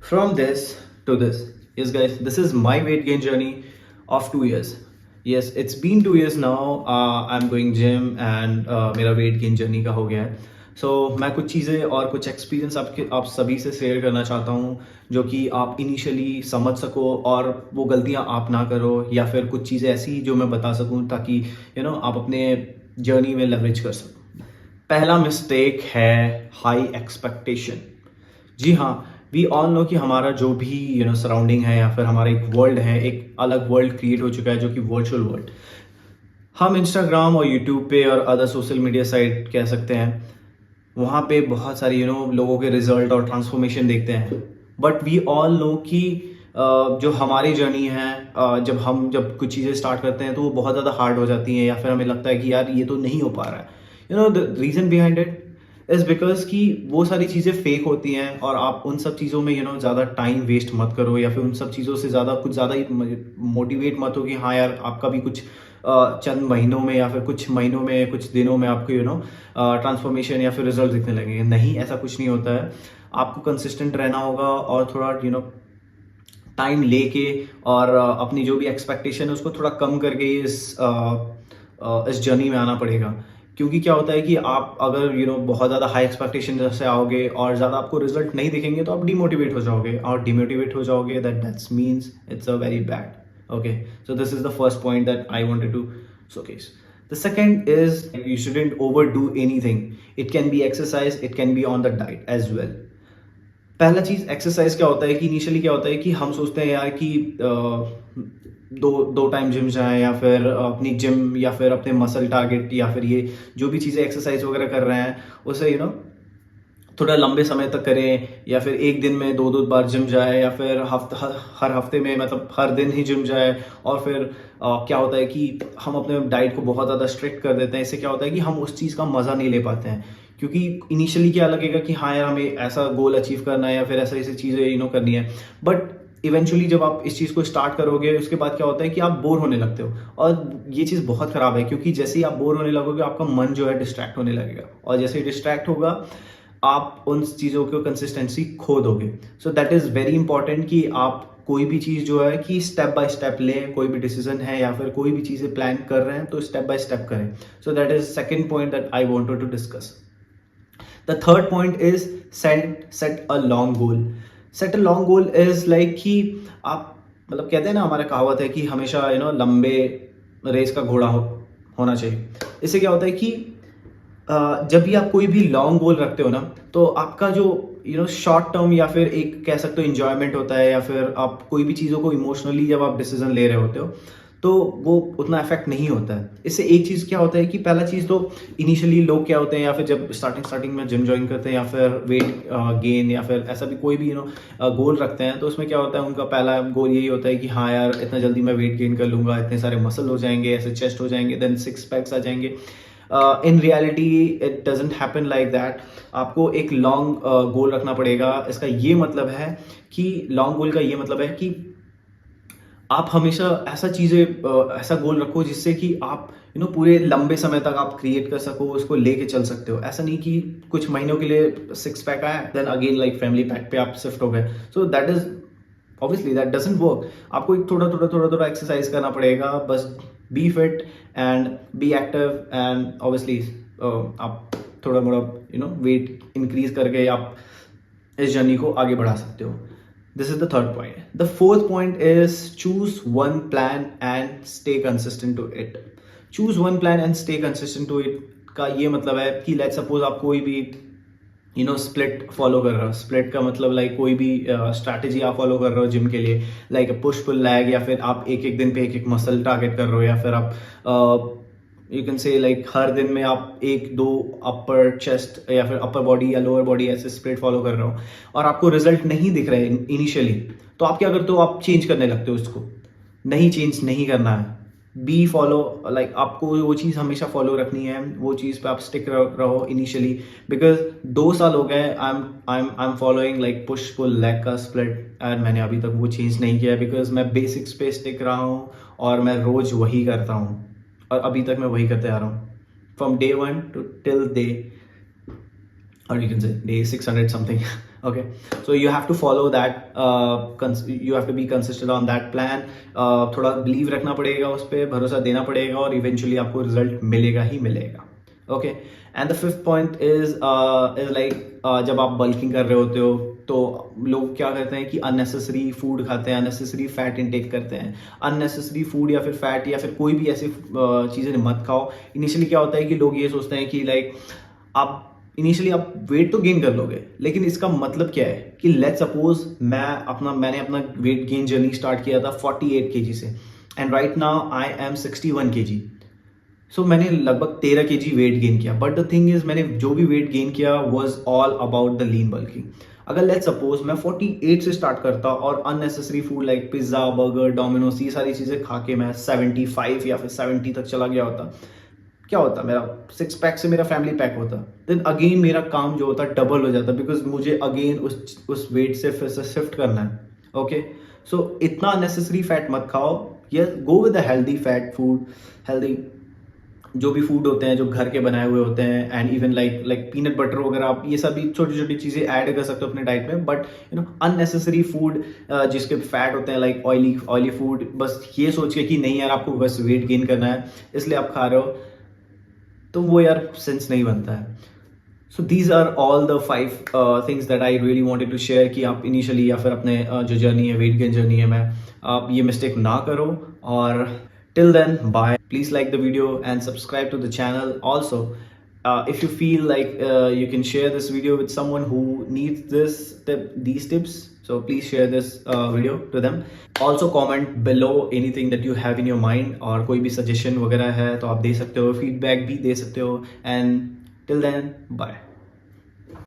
From this to this. Yes, guys, this is my weight gain journey of 2 years. Yes, it's been 2 years now. I'm going gym and मेरा weight gain journey का हो गया है. So मैं कुछ चीज़ें और कुछ एक्सपीरियंस आप सभी से शेयर करना चाहता हूँ जो कि आप इनिशियली समझ सको और वो गलतियाँ आप ना करो, या फिर कुछ चीज़ें ऐसी जो मैं बता सकूँ ताकि आप अपने जर्नी में लेवरेज कर सको. पहला मिस्टेक है हाई एक्सपेक्टेशन. जी हाँ, वी ऑल नो कि हमारा जो भी सराउंडिंग है या फिर हमारा एक वर्ल्ड है, एक अलग वर्ल्ड क्रिएट हो चुका है जो कि वर्चुअल वर्ल्ड. हम इंस्टाग्राम और यूट्यूब पे और अदर सोशल मीडिया साइट कह सकते हैं, वहाँ पे बहुत सारी लोगों के रिजल्ट और ट्रांसफॉर्मेशन देखते हैं. बट वी ऑल नो कि जो हमारी जर्नी है, जब कुछ चीज़ें स्टार्ट करते हैं तो वो बहुत ज़्यादा हार्ड हो जाती हैं, या फिर हमें लगता है कि यार ये तो नहीं हो पा रहा है. The reason behind it is because कि वो सारी चीज़ें फेक होती हैं, और आप उन सब चीज़ों में ज़्यादा टाइम वेस्ट मत करो, या फिर उन सब चीज़ों से कुछ ज़्यादा ही मोटिवेट मत हो कि हाँ यार आपका भी कुछ चंद महीनों में या फिर कुछ महीनों में कुछ दिनों में आपको ट्रांसफॉर्मेशन या फिर रिजल्ट दिखने लगेंगे. नहीं, ऐसा कुछ नहीं होता है. आपको कंसिस्टेंट रहना होगा और थोड़ा टाइम लेके और अपनी जो भी एक्सपेक्टेशन है उसको थोड़ा कम करके इस जर्नी में आना पड़ेगा. क्योंकि क्या होता है कि आप अगर बहुत ज़्यादा हाई एक्सपेक्टेशन से आओगे और ज़्यादा आपको रिजल्ट नहीं दिखेंगे तो आप डिमोटिवेट हो जाओगे, और डिमोटिवेट हो जाओगे that's means it's a very bad. Okay, so this is the first point that I wanted to showcase. The second is you shouldn't overdo anything. It can be exercise, it can be on the diet as well. पहला चीज़ exercise क्या होता है कि initially क्या होता है कि हम सोचते हैं यार कि दो टाइम जिम जाएं, या फिर अपनी जिम या फिर अपने मसल टारगेट या फिर ये जो भी चीज़ें एक्सरसाइज वगैरह कर रहे हैं उसे थोड़ा लंबे समय तक करें, या फिर एक दिन में दो बार जिम जाए, या फिर हर हफ्ते में मतलब हर दिन ही जिम जाए. और फिर क्या होता है कि हम अपने डाइट को बहुत ज़्यादा स्ट्रिक्ट कर देते हैं. इससे क्या होता है कि हम उस चीज़ का मज़ा नहीं ले पाते हैं, क्योंकि इनिशियली क्या लगेगा कि हाँ यार हमें ऐसा गोल अचीव करना है या फिर ऐसी चीज़ें करनी है. बट इवेंचुअली जब आप इस चीज़ को स्टार्ट करोगे उसके बाद क्या होता है कि आप बोर होने लगते हो, और ये चीज़ बहुत ख़राब है, क्योंकि जैसे ही आप बोर होने लगोगे आपका मन जो है डिस्ट्रैक्ट होने लगेगा, और जैसे ही डिस्ट्रैक्ट होगा आप उन चीज़ों को कंसिस्टेंसी खो दोगे. So that is very important कि आप कोई भी चीज़ जो है कि स्टेप बाय स्टेप लें. कोई भी डिसीजन है या फिर कोई भी चीज़ें प्लान कर रहे हैं तो स्टेप बाय स्टेप करें. So that is second point that I wanted to discuss. The third point is set a long goal. Set a long goal is like कि आप मतलब कहते हैं ना, हमारा कहावत है कि हमेशा लंबे रेस का घोड़ा होना चाहिए. इससे क्या होता है कि जब भी आप कोई भी लॉन्ग गोल रखते हो ना, तो आपका जो शॉर्ट टर्म या फिर एक कह सकते हो इंजॉयमेंट होता है, या फिर आप कोई भी चीज़ों को इमोशनली जब आप डिसीजन ले रहे होते हो तो वो उतना इफेक्ट नहीं होता है. इससे एक चीज़ क्या होता है कि पहला चीज़ तो इनिशियली लोग क्या होते हैं, या फिर जब स्टार्टिंग में जिम ज्वाइन करते हैं या फिर वेट गेन या फिर ऐसा भी कोई भी गोल रखते हैं, तो उसमें क्या होता है उनका पहला गोल यही होता है कि हाँ यार इतना जल्दी मैं वेट गेन कर लूँगा, इतने सारे मसल हो जाएंगे, ऐसे चेस्ट हो जाएंगे, देन 6 पैक्स आ जाएंगे. In reality it doesn't happen like that. आपको एक लॉन्ग गोल रखना पड़ेगा. इसका ये मतलब है कि लॉन्ग गोल का ये मतलब है कि आप हमेशा ऐसा गोल रखो जिससे कि आप पूरे लंबे समय तक आप क्रिएट कर सको, उसको लेके चल सकते हो. ऐसा नहीं कि कुछ महीनों के लिए 6 पैक आया then again like family pack पे आप शिफ्ट हो गए. So that is obviously that doesn't work. आपको एक थोड़ा एक्सरसाइज करना पड़ेगा. बस be fit and be active, and obviously आप थोड़ा मोड़ा वेट इंक्रीज करके आप इस जर्नी को आगे बढ़ा सकते हो. This is the third point. The fourth point is choose one plan and stay consistent to it. Choose one plan and stay consistent to it का ये मतलब है कि लेट्स सपोज आप कोई भी स्प्लिट फॉलो कर रहे हो. स्प्लिट का मतलब लाइक कोई भी स्ट्रैटेजी आप फॉलो कर रहे हो जिम के लिए, लाइक पुश पुल लैग, या फिर आप एक दिन पे एक मसल टारगेट कर रहे हो, या फिर आप यू कैन से लाइक हर दिन में आप 1-2 अपर चेस्ट या फिर अपर बॉडी या लोअर बॉडी ऐसे स्प्लिट फॉलो कर रहे हो, और आपको रिजल्ट नहीं दिख रहे इनिशियली, तो आप क्या करते हो, आप चेंज करने लगते हो. उसको नहीं, चेंज नहीं करना है. बी फॉलो, लाइक आपको वो चीज़ हमेशा फॉलो रखनी है, वो चीज़ पे आप स्टिक रहो इनिशियली. बिकॉज 2 साल हो गए I am following like push pull leg का स्प्लिट, एंड मैंने अभी तक वो चेंज नहीं किया, बिकॉज मैं बेसिक्स पे स्टिक रहा हूँ और मैं रोज़ वही करता हूँ, और अभी तक मैं वही करते आ रहा हूँ from day 1 to till day, or you can say day 600 something. Okay, so you have to follow that, you have to be consistent on that plan. थोड़ा believe रखना पड़ेगा, उस पर भरोसा देना पड़ेगा, और eventually आपको result मिलेगा ही मिलेगा. Okay, and the fifth point is like जब आप bulking कर रहे होते हो तो लोग क्या करते हैं कि unnecessary food खाते हैं, unnecessary fat intake करते हैं. unnecessary food या फिर fat या फिर कोई भी ऐसी चीज़ें मत खाओ. इनिशियली क्या होता है कि लोग ये सोचते हैं कि लाइक आप इनिशियली आप वेट तो गेन कर लोगे, लेकिन इसका मतलब क्या है कि लेट्स सपोज मैंने अपना वेट गेन जर्नी स्टार्ट किया था 48 kg से, and right now I am 61 kg. सो मैंने लगभग 13 kg वेट गेन किया, बट द थिंग इज मैंने जो भी वेट गेन किया was all about the lean bulking. अगर लेट्स सपोज मैं 48 से स्टार्ट करता और unnecessary food like pizza, burger, Domino's, ये सारी चीज़ें खा के मैं 75 या फिर 70 तक चला गया होता, क्या होता, मेरा 6 पैक से मेरा फैमिली पैक होता. देन अगेन मेरा काम जो होता डबल हो जाता, बिकॉज मुझे अगेन उस वेट से फिर से शिफ्ट करना है. ओके, सो इतना अननेसेसरी फैट मत खाओ. Yes, go with the healthy fat food, healthy जो भी फूड होते हैं जो घर के बनाए हुए होते हैं, and even like peanut butter वगैरह, आप ये सभी छोटी छोटी चीज़ें ऐड कर सकते हो अपने डाइट में. But you know unnecessary food जिसके फैट होते हैं लाइक ऑयली फूड, बस ये सोच के कि नहीं यार आपको बस वेट गेन करना है इसलिए आप खा रहे हो, तो वो यार सेंस नहीं बनता है. So these are all the 5 things that I really wanted to share कि आप इनिशियली या फिर अपने जो जर्नी है, वेट गेन जर्नी है, मैं आप ये मिस्टेक ना करो. और till then bye. Please like the video and subscribe to the channel. Also if you feel like you can share this video with someone who needs these tips, so please share this video to them. Also comment below anything that you have in your mind, और कोई भी suggestion वगैरह है तो आप दे सकते हो, feedback भी दे सकते हो. And till then, bye.